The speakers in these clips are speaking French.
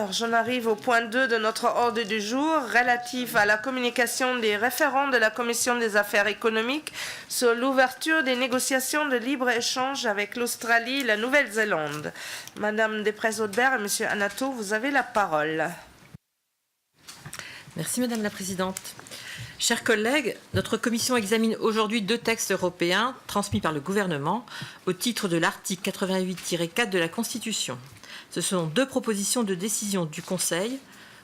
Alors, j'en arrive au point 2 de notre ordre du jour relatif à la communication des référents de la Commission des affaires économiques sur l'ouverture des négociations de libre-échange avec l'Australie et la Nouvelle-Zélande. Madame Després-Audbert et Monsieur Anato, vous avez la parole. Merci Madame la Présidente. Chers collègues, notre commission examine aujourd'hui 2 textes européens transmis par le gouvernement au titre de l'article 88-4 de la Constitution. Ce sont 2 propositions de décision du Conseil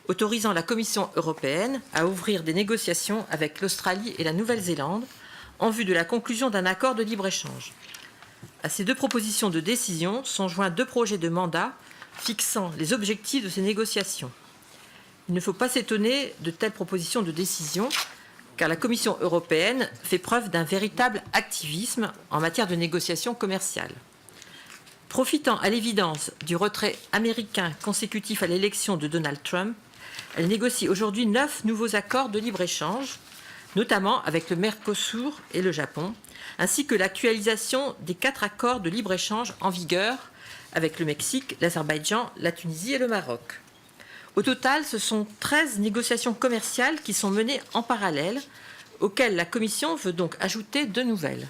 autorisant la Commission européenne à ouvrir des négociations avec l'Australie et la Nouvelle-Zélande en vue de la conclusion d'un accord de libre-échange. À ces 2 propositions de décision sont joints 2 projets de mandat fixant les objectifs de ces négociations. Il ne faut pas s'étonner de telles propositions de décision, car la Commission européenne fait preuve d'un véritable activisme en matière de négociations commerciales. Profitant à l'évidence du retrait américain consécutif à l'élection de Donald Trump, elle négocie aujourd'hui 9 nouveaux accords de libre-échange, notamment avec le Mercosur et le Japon, ainsi que l'actualisation des 4 accords de libre-échange en vigueur avec le Mexique, l'Azerbaïdjan, la Tunisie et le Maroc. Au total, ce sont 13 négociations commerciales qui sont menées en parallèle, auxquelles la Commission veut donc ajouter 2 nouvelles.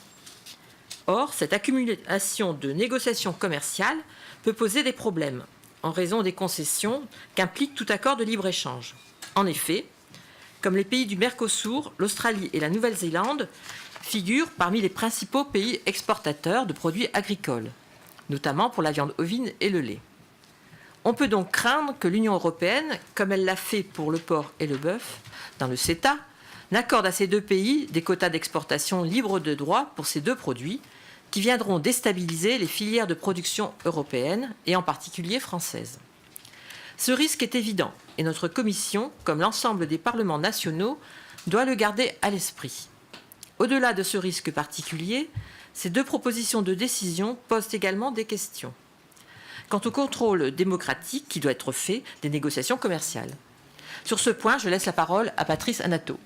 Or, cette accumulation de négociations commerciales peut poser des problèmes, en raison des concessions qu'implique tout accord de libre-échange. En effet, comme les pays du Mercosur, l'Australie et la Nouvelle-Zélande figurent parmi les principaux pays exportateurs de produits agricoles, notamment pour la viande ovine et le lait. On peut donc craindre que l'Union européenne, comme elle l'a fait pour le porc et le bœuf dans le CETA, n'accorde à ces 2 pays des quotas d'exportation libres de droit pour ces 2 produits qui viendront déstabiliser les filières de production européennes et en particulier françaises. Ce risque est évident et notre Commission, comme l'ensemble des parlements nationaux, doit le garder à l'esprit. Au-delà de ce risque particulier, ces 2 propositions de décision posent également des questions. Quant au contrôle démocratique qui doit être fait des négociations commerciales. Sur ce point, je laisse la parole à Patrice Anato.